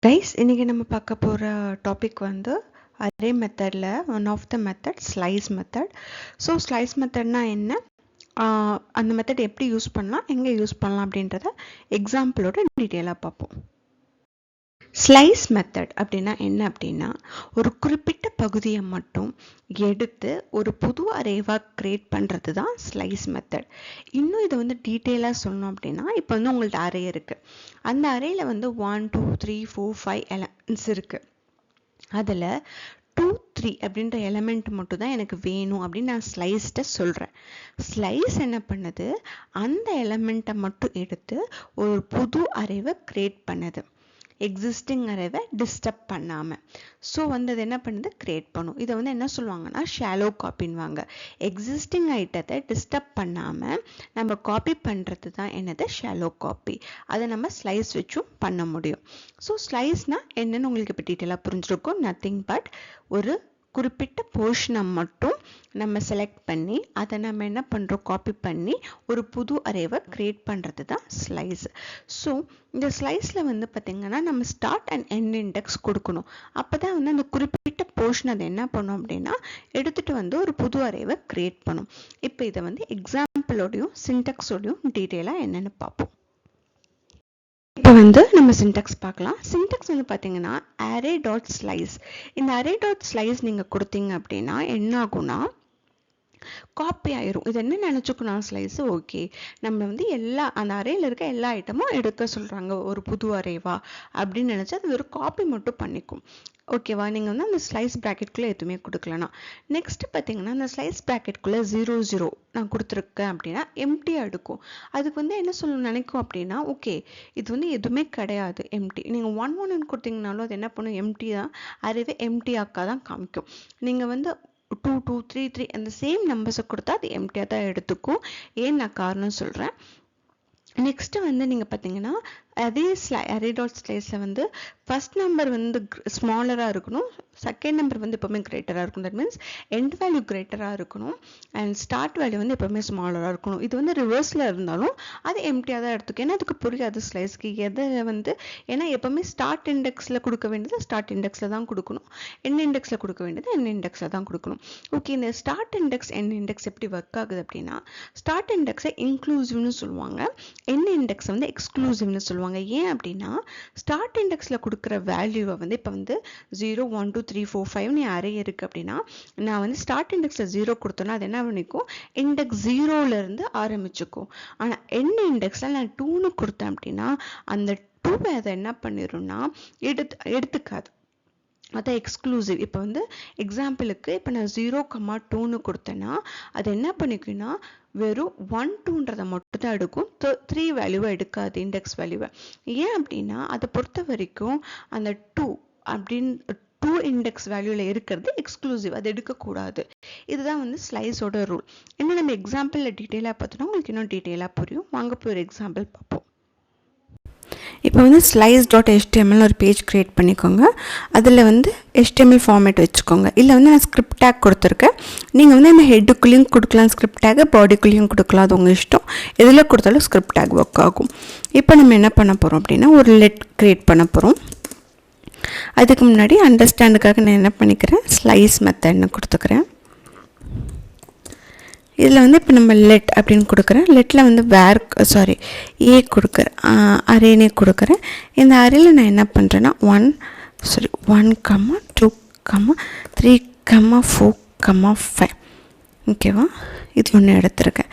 Guys, இன்றைக்கி நம்ம பார்க்க போகிற டாபிக் வந்து அரே மெத்தடில் one of the method slice method. So slice மெத்தட்னா என்ன, அந்த மெத்தட் எப்படி யூஸ் பண்ணலாம், எங்கே யூஸ் பண்ணலாம் அப்படின்றத எக்ஸாம்பிளோட டீட்டெயிலாக பார்ப்போம். ஸ்லைஸ் மெத்தட் அப்படின்னா என்ன அப்படின்னா, ஒரு குறிப்பிட்ட பகுதியை மட்டும் எடுத்து ஒரு புது அரேவாக க்ரியேட் பண்ணுறது தான் ஸ்லைஸ் மெத்தட். இன்னும் இதை வந்து டீட்டெயிலாக சொல்லணும் அப்படின்னா, இப்போ வந்து உங்கள்ட்ட அரே இருக்குது. அந்த அரேயில் வந்து 1 2 3 4 5 எலமெண்ட்ஸ் இருக்குது. அதில் 2 3 அப்படின்ற எலமெண்ட் மட்டும் தான் எனக்கு வேணும் அப்படின்னு நான் ஸ்லைஸ்ட்டை சொல்கிறேன். ஸ்லைஸ் என்ன பண்ணுது, அந்த எலமெண்ட்டை மட்டும் எடுத்து ஒரு புது அரேவை க்ரியேட் பண்ணுது, எக்ஸிஸ்டிங் அரேவை டிஸ்டர்ப் பண்ணாமல். ஸோ வந்து அது என்ன பண்ணுது, க்ரியேட் பண்ணும். இதை வந்து என்ன சொல்லுவாங்கன்னா ஷாலோ காப்பின்வாங்க. எக்ஸிஸ்டிங் ஐட்டத்தை டிஸ்டர்ப் பண்ணாமல் நம்ம காப்பி பண்ணுறது தான் என்னது, ஷாலோ காப்பி. அதை நம்ம ஸ்லைஸ் வச்சும் பண்ண முடியும். ஸோ ஸ்லைஸ்னால் என்னென்னு உங்களுக்கு இப்போ டீட்டெயிலாக புரிஞ்சிருக்கும். நத்திங் பட் ஒரு குறிப்பிட்ட போர்ஷனை மட்டும் நம்ம செலக்ட் பண்ணி அதை நம்ம என்ன பண்ணுறோம், காப்பி பண்ணி ஒரு புது அரேவை க்ரியேட் பண்ணுறது தான் ஸ்லைஸ். ஸோ இந்த ஸ்லைஸில் வந்து பார்த்திங்கன்னா நம்ம ஸ்டார்ட் அண்ட் எண்ட் இண்டெக்ஸ் கொடுக்கணும். அப்போ தான் வந்து அந்த குறிப்பிட்ட போர்ஷன் அதை என்ன பண்ணும் அப்படின்னா எடுத்துகிட்டு வந்து ஒரு புது அரேவை க்ரியேட் பண்ணும். இப்போ இதை வந்து எக்ஸாம்பிளோடையும் சின்டெக்ஸோடையும் டீட்டெயிலாக என்னென்னு பார்ப்போம். இப்போ வந்து நம்ம சின்டெக்ஸ் பார்க்கலாம். சின்டெக்ஸ் வந்து பார்த்தீங்கன்னா அரே டாட் ஸ்லைஸ். இந்த அரே டாட் ஸ்லைஸ் நீங்கள் கொடுத்தீங்க அப்படின்னா என்ன ஆகும்னா காப்பி ஆயிரும். இது என்ன நினச்சிக்கணும், ஸ்லைஸு ஓகே நம்ம வந்து எல்லா அந்த அரேயில் இருக்க எல்லா ஐட்டமும் எடுக்க சொல்கிறாங்க ஒரு புது அரேவா அப்படின்னு நினச்சி அது ஒரு காப்பி மட்டும் பண்ணிக்கும். ஓகேவா, நீங்கள் வந்து அந்த ஸ்லைஸ் ப்ராக்கெட்குள்ளே எதுவுமே கொடுக்கலனா. நெக்ஸ்ட்டு பார்த்தீங்கன்னா அந்த ஸ்லைஸ் ப்ராக்கெட்குள்ளே 0 0 நான் கொடுத்துருக்கேன் அப்படின்னா எம்டியாக எடுக்கும். அதுக்கு வந்து என்ன சொல்லணும்னு நினைக்கும் அப்படின்னா, ஓகே இது வந்து எதுவுமே கிடையாது, எம்டி. நீங்கள் 1 1 கொடுத்தீங்கனாலும் அது என்ன பண்ணும், எம்டி தான், அரேவே எம்டி ஆக்கா தான் காமிக்கும். நீங்கள் வந்து 2 2 3 3 அந்த சேம் நம்பர்ஸை கொடுத்தா அது எம்டியாக தான் எடுத்துக்கும். ஏன் நான் காரணம் சொல்கிறேன். நெக்ஸ்ட்டு வந்து நீங்கள் பார்த்தீங்கன்னா அதே அரே டாட் ஸ்லைஸில் வந்து ஃபஸ்ட் நம்பர் வந்து ஸ்மாலராக இருக்கணும், செகண்ட் நம்பர் வந்து எப்போவுமே கிரேட்டராக இருக்கணும். தட் மீன்ஸ் எண்ட் வேல்யூ கிரேட்டராக இருக்கணும் அண்ட் ஸ்டார்ட் வேல்யூ வந்து எப்போவுமே ஸ்மாலராக இருக்கணும். இது வந்து ரிவர்ஸில் இருந்தாலும் அது எம்டியாக தான் எடுத்துக்கும். ஏன்னா அதுக்கு புரியாது ஸ்லைஸ்க்கு எதை வந்து, ஏன்னா எப்போவுமே ஸ்டார்ட் இண்டெக்ஸில் கொடுக்க வேண்டியது ஸ்டார்ட் இண்டெக்ஸில் தான் கொடுக்கணும், எண்ட் இண்டெக்ஸில் கொடுக்க வேண்டியது எண்ட் இண்டெக்ஸில் தான் கொடுக்கணும். ஓகே, இந்த ஸ்டார்ட் இண்டெக்ஸ் எண்ட் இண்டெக்ஸ் எப்படி ஒர்க் ஆகுது அப்படின்னா, ஸ்டார்ட் இண்டெக்ஸை இன்க்ளூசிவ்னு சொல்லுவாங்க, எண்ட் இண்டெக்ஸ் வந்து எக்ஸ்க்ளூசிவ்னு சொல்லுவாங்க. ஏன் அப்படின்னா ஸ்டார்ட் இண்டெக்ஸில் கொடுக்குற வேல்யூவை வந்து இப்போ வந்து 0 1 2 3 4 5 அரே இருக்குது அப்படின்னா நான் வந்து ஸ்டார்ட் இண்டெக்ஸில் 0 கொடுத்தோன்னா அது என்ன பண்ணிக்கும், இண்டெக்ஸ் 0லேருந்து ஆரம்பிச்சுக்கும். ஆனால் எண்ட் இண்டெக்ஸில் நான் 2ன்னு கொடுத்தேன் அப்படின்னா அந்த 2 அதை என்ன பண்ணிடும்னா எடுத்துக்காது, அதான் எக்ஸ்க்ளூசிவ். இப்போ வந்து எக்ஸாம்பிளுக்கு இப்போ நான் 0 2ன்னு கொடுத்தேன்னா அது என்ன பண்ணிக்குன்னா வெறும் 1 2ன்றதை மட்டும் தான் எடுக்கும், 3 வேல்யூவை எடுக்காது, இண்டெக்ஸ் வேல்யூவை. ஏன் அப்படின்னா அதை பொறுத்த வரைக்கும் அந்த 2 அப்படின்னு 2 இண்டெக்ஸ் வேல்யூவில் இருக்கிறது எக்ஸ்க்ளூசிவ், அது எடுக்கக்கூடாது. இதுதான் வந்து ஸ்லைஸோட ரூல். இன்னும் நம்ம எக்ஸாம்பிளில் டீட்டெயிலாக பார்த்தோன்னா உங்களுக்கு இன்னும் டீட்டெயிலாக புரியும். வாங்க போய் ஒரு எக்ஸாம்பிள் பார்ப்போம். இப்போ வந்து ஸ்லைஸ் டாட் HTML ஒரு பேஜ் க்ரியேட் பண்ணிக்கோங்க. அதில் வந்து HTML ஃபார்மேட் வச்சுக்கோங்க. இல்லை வந்து நான் ஸ்கிரிப்ட் டேக் கொடுத்துருக்கேன். நீங்கள் வந்து இந்த ஹெட்டுக்குள்ளேயும் கொடுக்கலாம் ஸ்கிரிப்ட் டேக்கு, பாடிக்குள்ளேயும் கொடுக்கலாம், அது உங்கள் இஷ்டம். எதில் கொடுத்தாலும் ஸ்கிரிப்ட் டேக் ஒர்க் ஆகும். இப்போ நம்ம என்ன பண்ண போகிறோம் அப்படின்னா ஒரு லெட் க்ரியேட் பண்ண போகிறோம். அதுக்கு முன்னாடி அண்டர்ஸ்டாண்டுக்காக நான் என்ன பண்ணிக்கிறேன், ஸ்லைஸ் மெத்தட்னு கொடுத்துக்கிறேன். இதில் வந்து இப்போ நம்ம லெட் அப்படின்னு கொடுக்குறேன். லெட்டில் வந்து ஏ கொடுக்குறேன், அரேனே கொடுக்குறேன். இந்த அரேயில் நான் என்ன பண்ணுறேன்னா 1 2 3 4 5 ஓகேவா, இது ஒன்று எடுத்துருக்கேன்.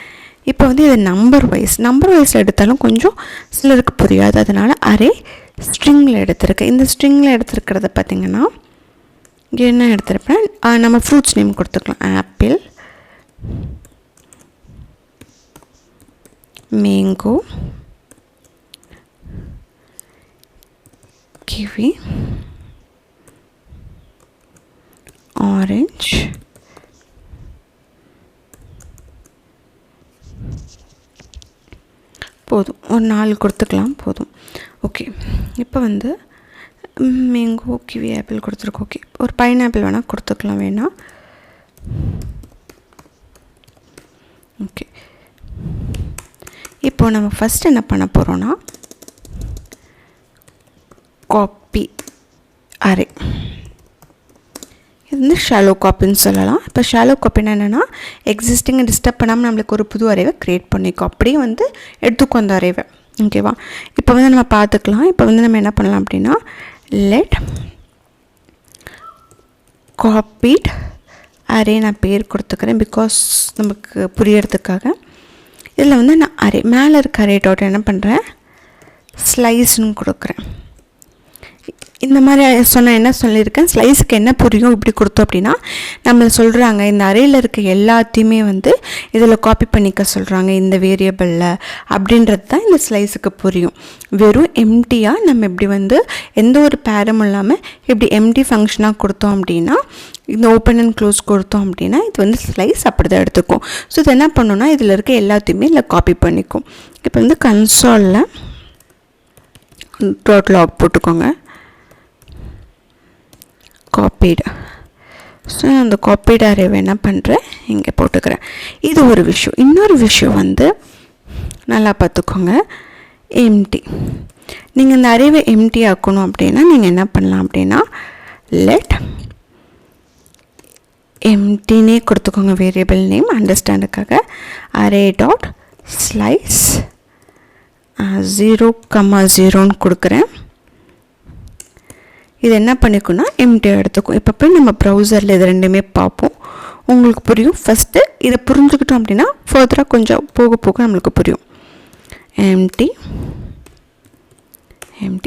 இப்போ வந்து இது நம்பர் வைஸில் எடுத்தாலும் கொஞ்சம் சிலருக்கு புரியாது, அதனால் அரே ஸ்ட்ரிங்கில் எடுத்திருக்கேன். இந்த ஸ்ட்ரிங்கில் எடுத்துருக்கிறத பார்த்திங்கன்னா இங்கே என்ன எடுத்துருப்பேன், நம்ம ஃப்ரூட்ஸ் நேம் கொடுத்துக்கலாம். ஆப்பிள், மேங்கோ, கிவி, ஆரஞ்சு, போதும், ஒரு 4 கொடுத்துக்கலாம், போதும். ஓகே, இப்போ வந்து மேங்கோ, கிவி, ஆப்பிள் கொடுத்துருக்கோம். ஓகே, ஒரு பைனாப்பிள் வேணால் கொடுத்துக்கலாம், வேணாம். ஓகே, இப்போ நம்ம ஃபஸ்ட் என்ன பண்ண போகிறோன்னா காப்பி ஷாலோ காப்பின்னு சொல்லலாம். இப்போ ஷாலோ காப்பின்னா என்னென்னா எக்ஸிஸ்டிங்கை டிஸ்டர்ப் பண்ணாமல் நம்மளுக்கு ஒரு புது அரேவை க்ரியேட் பண்ணிக்கும். அப்படியே வந்து எடுத்துக்கும் அந்த அரேவை. ஓகேவா? இப்போ வந்து நம்ம பார்த்துக்கலாம். இப்போ வந்து நம்ம என்ன பண்ணலாம் அப்படின்னா லெட் காப்பீட் அரே நான் பேர் கொடுத்துக்கிறேன் பிகாஸ் நமக்கு புரியறதுக்காக. இதில் வந்து நான் அரே மேலே இருக்க அரே டாட் என்ன பண்ணுறேன் ஸ்லைஸ்ன்னு கொடுக்குறேன். இந்த மாதிரி சொன்ன என்ன சொல்லியிருக்கேன், ஸ்லைஸுக்கு என்ன புரியும் இப்படி கொடுத்தோம் அப்படின்னா நம்மளை சொல்கிறாங்க இந்த அரேயில் இருக்க எல்லாத்தையுமே வந்து இதில் காப்பி பண்ணிக்க சொல்கிறாங்க இந்த வேரியபிளில் அப்படின்றது தான் இந்த ஸ்லைஸுக்கு புரியும். வெறும் எம்டியாக நம்ம இப்படி வந்து எந்த ஒரு பேரும் இல்லாமல் இப்படி எம்டி ஃபங்க்ஷனாக கொடுத்தோம் அப்படின்னா இந்த ஓப்பன் அண்ட் க்ளோஸ் கொடுத்தோம் அப்படின்னா இது வந்து ஸ்லைஸ் அப்படி தான் எடுத்துக்கும். ஸோ இது என்ன பண்ணணும்னா இதில் இருக்க எல்லாத்தையுமே இதில் காப்பி பண்ணிக்கும். இப்போ வந்து கன்சோலில் டாட் லாக் போட்டுக்கோங்க காப்பீடு. ஸோ அந்த காப்பீடு அரேவை என்ன பண்ணுறேன் இங்கே போட்டுக்கிறேன். இது ஒரு விஷயம். இன்னொரு விஷயம் வந்து நல்லா பார்த்துக்கோங்க எம்டி. நீங்கள் இந்த அரேவை எம்டி ஆக்கணும் அப்படின்னா நீங்கள் என்ன பண்ணலாம் அப்படின்னா லெட் எம்டினே கொடுத்துக்கோங்க வேரியபிள் நேம் அண்டர்ஸ்டாண்டுக்காக. அரே டாட் ஸ்லைஸ் 0,0ன்னு கொடுக்குறேன். இது என்ன பண்ணிக்குன்னா எம்டியாக எடுத்துக்கும். இப்போ போய் நம்ம ப்ரௌசரில் இது ரெண்டுமே பார்ப்போம், உங்களுக்கு புரியும். ஃபஸ்ட்டு இதை புரிஞ்சுக்கிட்டோம் அப்படின்னா ஃபர்தராக கொஞ்சம் போக போக நம்மளுக்கு புரியும். எம்டி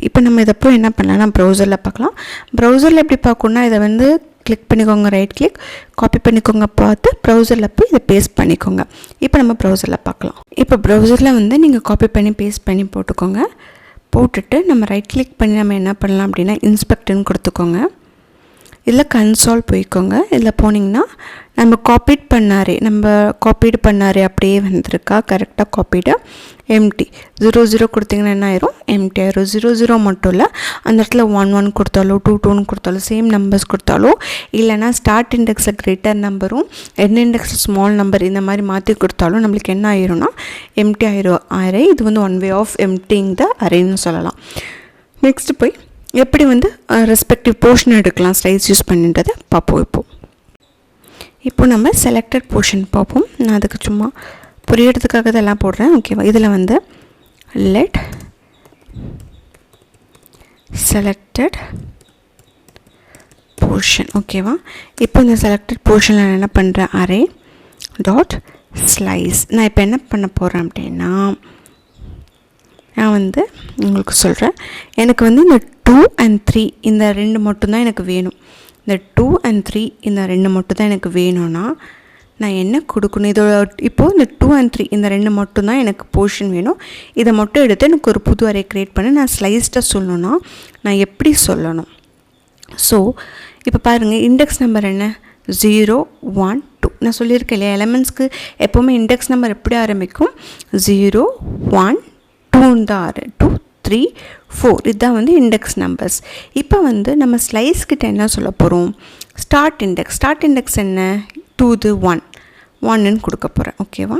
இப்போ நம்ம இதை போய் என்ன பண்ணலாம்னா ப்ரௌசரில் பார்க்கலாம். ப்ரௌசரில் எப்படி பார்க்கணுன்னா இதை வந்து கிளிக் பண்ணிக்கோங்க, ரைட் கிளிக், காப்பி பண்ணிக்கோங்க, பார்த்து ப்ரௌசரில் போய் இதை பேஸ்ட் பண்ணிக்கோங்க. இப்போ நம்ம ப்ரௌசரில் பார்க்கலாம். இப்போ ப்ரௌசரில் வந்து நீங்கள் காப்பி பண்ணி பேஸ்ட் பண்ணி போட்டுக்கோங்க. போட்டுட்டு நம்ம ரைட் கிளிக் பண்ணி நம்ம என்ன பண்ணலாம் அப்படின்னா இன்ஸ்பெக்ட்னு கொடுத்துக்கோங்க. இதில் கன்சோல் போய்க்கோங்க. இதில் போனீங்கன்னா நம்ம காப்பீட் பண்ணாரே அப்படியே வந்திருக்கா கரெக்டாக காப்பீடு எம்டி 0,0 கொடுத்தீங்கன்னா என்ன ஆயிரும் எம்டி ஆயிரும். 0,0 மட்டும் இல்லை, அந்த இடத்துல 1,1 கொடுத்தாலோ 2,2 கொடுத்தாலும் சேம் நம்பர்ஸ் கொடுத்தாலோ இல்லைனா ஸ்டார்ட் இண்டெக்ஸில் கிரேட்டர் நம்பரும் எண்ட் இண்டெக்ஸில் ஸ்மால் நம்பர் இந்த மாதிரி மாற்றி கொடுத்தாலும் நம்மளுக்கு என்ன ஆயிரும்னா எம்டி ஆயிரும் அரே. இது வந்து ஒன் வே ஆஃப் எம்டிங் த அரேன்னு சொல்லலாம். நெக்ஸ்ட்டு போய் எப்படி வந்து ரெஸ்பெக்டிவ் போர்ஷன் எடுக்கலாம் ஸ்லைஸ் யூஸ் பண்ணின்றதை பார்ப்போம். இப்போ நம்ம செலக்டட் போர்ஷன் பார்ப்போம். நான் அதுக்கு சும்மா புரியறதுக்காக இதெல்லாம் போடுறேன். ஓகேவா? இதில் வந்து லெட் செலக்டட் போர்ஷன். ஓகேவா? இப்போ இந்த செலக்டட் போர்ஷனில் நான் என்ன பண்ணுறேன் அரே டாட் ஸ்லைஸ். நான் இப்போ என்ன பண்ண போகிறேன் அப்படின்னா நான் வந்து உங்களுக்கு சொல்கிறேன். எனக்கு வந்து இந்த 2 and 3 இந்த ரெண்டு மட்டும்தான் எனக்கு வேணும். இந்த 2 and 3 இந்த ரெண்டு மட்டும் தான் எனக்கு வேணும்னா நான் என்ன கொடுக்கணும் இதோட இப்போது இந்த 2 and 3 இந்த ரெண்டு மட்டும்தான் எனக்கு போர்ஷன் வேணும். இதை மட்டும் எடுத்து எனக்கு ஒரு புது அரே க்ரியேட் பண்ணி நான் ஸ்லைஸ்டாக சொல்லணும்னா நான் எப்படி சொல்லணும்? ஸோ இப்போ பாருங்கள் இண்டெக்ஸ் நம்பர் என்ன 0, 1, 2. நான் சொல்லியிருக்கேன் இல்லையா எலமெண்ட்ஸ்க்கு எப்போவுமே இண்டெக்ஸ் நம்பர் எப்படி ஆரம்பிக்கும் 0, 1, 2 தான் 2, 3, 4 இதுதான் வந்து இண்டெக்ஸ் நம்பர்ஸ். இப்போ வந்து நம்ம ஸ்லைஸ் கிட்ட என்ன சொல்ல போகிறோம் ஸ்டார்ட் இண்டெக்ஸ் என்ன 2 1ன்னு கொடுக்க போகிறேன். ஓகேவா?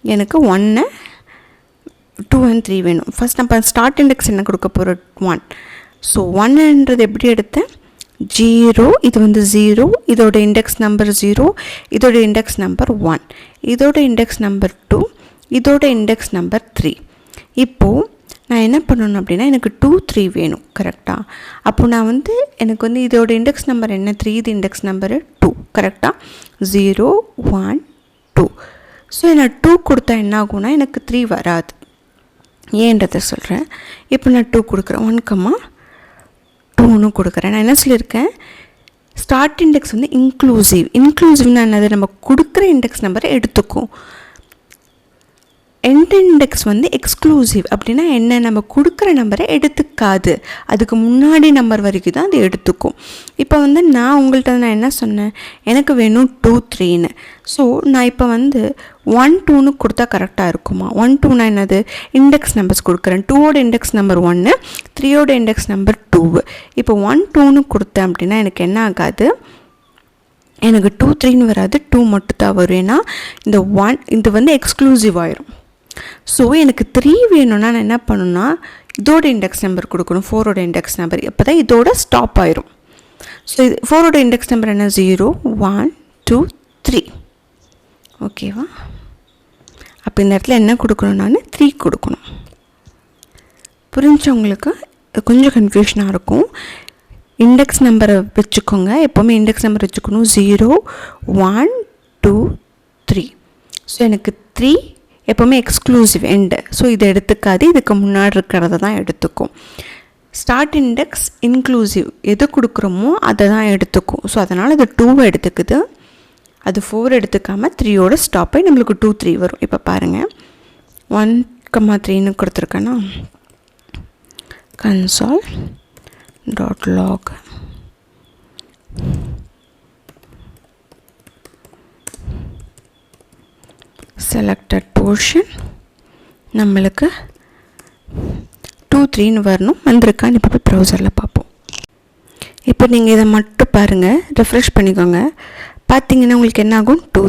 எனக்கு 1 2 and 3 வேணும். ஃபஸ்ட் நம்ம ஸ்டார்ட் இண்டெக்ஸ் என்ன கொடுக்க போகிறோம் 1. ஸோ 1ன்றது எப்படி எடுத்தேன் 0, இது வந்து 0, இதோட இண்டெக்ஸ் நம்பர் 0, இதோட இண்டெக்ஸ் நம்பர் 1, இதோட இண்டெக்ஸ் நம்பர் 2, இதோட இண்டெக்ஸ் நம்பர் 3. இப்போது நான் என்ன பண்ணணும் அப்படின்னா எனக்கு 2, 3 வேணும் கரெக்டாக. அப்போது நான் வந்து எனக்கு வந்து இதோட இண்டெக்ஸ் நம்பர் என்ன 3, இது இண்டெக்ஸ் நம்பரு 2 கரெக்டாக 0, 1, 2. ஸோ நான் 2 கொடுத்தா என்ன ஆகும்னா எனக்கு 3 வராது. ஏன்றதை சொல்கிறேன். இப்போ நான் 2 கொடுக்குறேன் 1,2ன்னு கொடுக்குறேன். நான் என்ன சொல்லியிருக்கேன் ஸ்டார்ட் இண்டெக்ஸ் வந்து இன்க்ளூசிவ்னா என்னது நம்ம கொடுக்குற இண்டெக்ஸ் நம்பரை எடுத்துக்கும். எண்ட் இண்டெக்ஸ் வந்து எக்ஸ்க்ளூசிவ் அப்படின்னா என்ன நம்ம கொடுக்குற நம்பரை எடுத்துக்காது, அதுக்கு முன்னாடி நம்பர் வரைக்கும் தான் அது எடுத்துக்கும். இப்போ வந்து நான் உங்கள்கிட்ட நான் என்ன சொன்னேன் எனக்கு வேணும் 2, 3ன்னு. ஸோ நான் இப்போ வந்து 1, 2ன்னு கொடுத்தா கரெக்டாக இருக்குமா 1, 2னா என்னது இண்டெக்ஸ் நம்பர்ஸ் கொடுக்குறேன். 2ஓட இண்டெக்ஸ் நம்பர் 1, 3ஓட இண்டெக்ஸ் நம்பர் 2. இப்போ 1, 2ன்னு கொடுத்தேன் அப்படின்னா எனக்கு என்ன ஆகாது எனக்கு 2, 3ன்னு வராது 2 மட்டும் தான் வரும். ஏன்னா இந்த 1 இது வந்து எக்ஸ்க்ளூசிவ் ஆயிரும். ஸோ எனக்கு 3 வேணும்னா நான் என்ன பண்ணணும்னா இதோட இண்டெக்ஸ் நம்பர் கொடுக்கணும் 4ஓட இண்டெக்ஸ் நம்பர். அப்போ தான் இதோட ஸ்டாப் ஆயிரும். ஸோ இது 4ஓட இண்டெக்ஸ் நம்பர் என்ன 0 1 2 3 ஓகேவா. அப்போ இந்த இடத்துல என்ன கொடுக்கணும், நான் 3 கொடுக்கணும். புரிஞ்சவங்களுக்கு கொஞ்சம் கன்ஃபியூஷனாக இருக்கும். இண்டெக்ஸ் நம்பரை வச்சுக்கோங்க, எப்போவுமே இண்டெக்ஸ் நம்பர் வச்சுக்கணும் 0 1 2 3. ஸோ எனக்கு 3 எப்போவுமே எக்ஸ்க்ளூசிவ் எண்டு, ஸோ இதை எடுத்துக்காது, இதுக்கு முன்னாடி இருக்கிறத தான் எடுத்துக்கும். ஸ்டார்ட் இண்டெக்ஸ் இன்க்ளூசிவ் எது கொடுக்குறோமோ அதை தான் எடுத்துக்கும். ஸோ அதனால் இது 2 எடுத்துக்குது, அது 4 எடுத்துக்காமல் 3யோட ஸ்டாப் ஆகி நம்மளுக்கு 2 3 வரும். இப்போ பாருங்கள் 1,3ன்னு கொடுத்துருக்கேன்னா console.log selected portion நம்மளுக்கு 2 3ன்னு வரணும். வந்திருக்கான்னு இப்போ போய் ப்ரௌசரில் பார்ப்போம். இப்போ நீங்கள் இதை மட்டும் பாருங்கள், ரெஃப்ரெஷ் பண்ணிக்கோங்க. பார்த்தீங்கன்னா உங்களுக்கு என்ன ஆகும் 2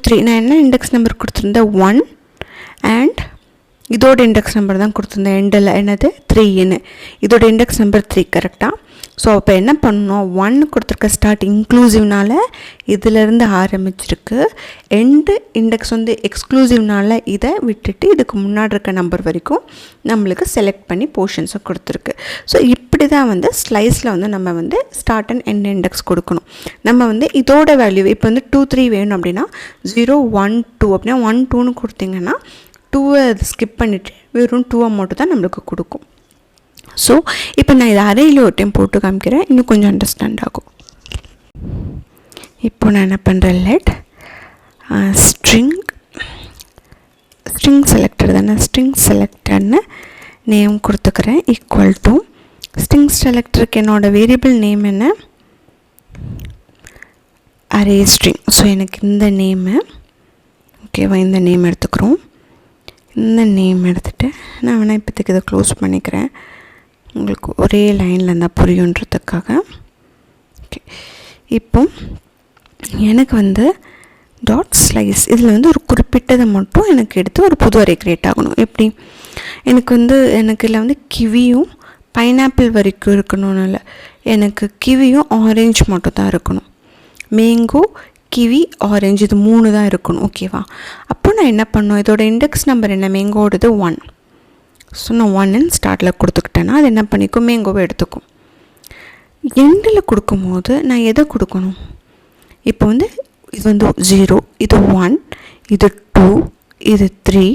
3 நான் என்ன இண்டெக்ஸ் நம்பர் கொடுத்துருந்தேன் 1 அண்ட் இதோட இண்டெக்ஸ் நம்பர் தான் கொடுத்துருந்தேன் எண்டில் என்னது 3ன்னு. இதோட இண்டெக்ஸ் நம்பர் 3 கரெக்டாக. ஸோ அப்போ என்ன பண்ணணும், 1 கொடுத்துருக்க ஸ்டார்ட் இன்க்ளூசிவ்னால இதிலேருந்து ஆரம்பிச்சிருக்கு, எண்டு இண்டெக்ஸ் வந்து எக்ஸ்க்ளூசிவ்னால இதை விட்டுட்டு இதுக்கு முன்னாடி இருக்க நம்பர் வரைக்கும் நம்மளுக்கு செலக்ட் பண்ணி போர்ஷன்ஸை கொடுத்துருக்கு. ஸோ இப்படி தான் வந்து ஸ்லைஸில் வந்து நம்ம வந்து ஸ்டார்ட் அண்ட் எண்ட் இண்டெக்ஸ் கொடுக்கணும். நம்ம வந்து இதோட வேல்யூ இப்போ வந்து 2 3 வேணும் அப்படின்னா 0 1 2 அப்படின்னா 1 2ன்னு கொடுத்தீங்கன்னா 2வை அது ஸ்கிப் பண்ணிவிட்டு வெறும் 2 மட்டும் தான் நம்மளுக்கு கொடுக்கும். ஸோ இப்போ நான் இதை அரையில் ஒரு டைம் போட்டு காமிக்கிறேன், இன்னும் கொஞ்சம் அண்டர்ஸ்டாண்ட் ஆகும். இப்போ நான் என்ன பண்ணுறேன், லெட் ஸ்ட்ரிங் செலக்டட் தானே, ஸ்ட்ரிங் செலக்டட்னு நேம் கொடுத்துக்கிறேன் ஈக்குவல் டு ஸ்ட்ரிங் செலக்டருக்கு என்னோடய வேரியபிள் நேம் என்ன அரே ஸ்ட்ரிங். ஸோ எனக்கு இந்த நேமு ஓகேவா, இந்த நேம் எடுத்துக்கிறோம். இந்த நேம் எடுத்துகிட்டு நான் வேணால் இப்போதைக்கு இதை க்ளோஸ் பண்ணிக்கிறேன், உங்களுக்கு ஒரே லைனில் இருந்தால் புரியுன்றதுக்காக. ஓகே, இப்போ எனக்கு வந்து டாட் ஸ்லைஸ் இதில் வந்து ஒரு குறிப்பிட்டதை மட்டும் எனக்கு எடுத்து ஒரு புது அரே க்ரியேட் ஆகணும். எப்படி எனக்கு வந்து எனக்கு இதில் வந்து கிவியும் பைனாப்பிள் வரைக்கும் இருக்கணும்னு இல்லை, எனக்கு கிவியும் ஆரஞ்சு மட்டும் தான் இருக்கணும். மேங்கோ கிவி ஆரஞ்சு இது 3 தான் இருக்கணும். ஓகேவா, அப்போ நான் என்ன பண்ணணும், இதோட இண்டெக்ஸ் நம்பர் என்ன மேங்கோடது 1. ஸோ நான் 1ன்னு ஸ்டார்ட்டில் கொடுத்துக்கிட்டேன்னா அது என்ன பண்ணிக்கும், மேங்கோவை எடுத்துக்கும். எண்டில் கொடுக்கும்போது நான் எதை கொடுக்கணும், இப்போ வந்து இது வந்து 0 இது 1 இது 2 இது 3.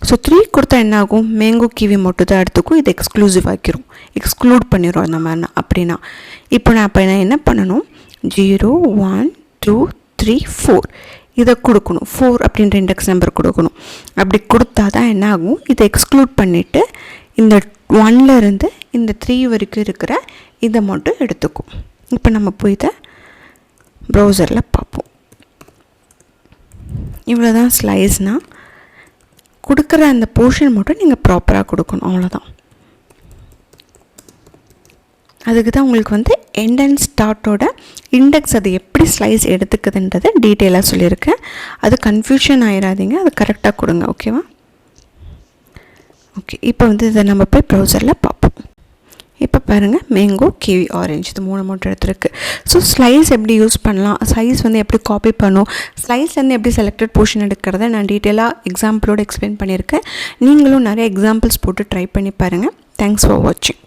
ஸோ 3 கொடுத்தா என்ன ஆகும், மேங்கோ கிவி மட்டும் தான் எடுத்துக்கும், இது எக்ஸ்க்ளூசிவ் ஆக்கிரும், எக்ஸ்க்ளூட் பண்ணிடும் அந்த மாதிரி. அப்படின்னா இப்போ நான் என்ன பண்ணணும், 0 1 2 3 4 இதை கொடுக்கணும். 4 அப்படின்ற இண்டெக்ஸ் நம்பர் கொடுக்கணும். அப்படி கொடுத்தா தான் என்ன ஆகும், இதை எக்ஸ்க்ளூட் பண்ணிவிட்டு இந்த 1லேருந்து இந்த 3 வரைக்கும் இருக்கிற இதை மட்டும் எடுத்துக்கும். இப்போ நம்ம போய் இதை ப்ரௌசரில் பார்ப்போம். இவ்வளோ தான் ஸ்லைஸ்னால் கொடுக்குற அந்த போர்ஷன் மட்டும் நீங்கள் ப்ராப்பராக கொடுக்கணும், அவ்வளோதான். அதுக்கு தான் உங்களுக்கு வந்து எண்ட் அண்ட் ஸ்டார்ட்டோட இண்டெக்ஸ் அது எப்படி ஸ்லைஸ் எடுத்துக்குதுன்றதை டீட்டெயிலாக சொல்லியிருக்கேன். அது கன்ஃபியூஷன் ஆயிடாதீங்க, அது கரெக்டாக கொடுங்க. ஓகேவா, ஓகே. இப்போ வந்து இதை நம்ம போய் ப்ரௌசரில் பார்ப்போம். இப்போ பாருங்கள், மேங்கோ கிவி ஆரஞ்சு இது 3 மட்டும் எடுத்துருக்கு. ஸோ ஸ்லைஸ் எப்படி யூஸ் பண்ணலாம், ஸ்லைஸ் வந்து எப்படி காப்பி பண்ணும், ஸ்லைஸ்லேருந்து எப்படி செலக்டட் போர்ஷன் எடுக்கிறத நான் டீட்டெயிலாக எக்ஸாம்பிளோடு எக்ஸ்பிளைன் பண்ணியிருக்கேன். நீங்களும் நிறைய எக்ஸாம்பிள்ஸ் போட்டு ட்ரை பண்ணி பாருங்கள். தேங்க்ஸ் ஃபார் வாட்சிங்.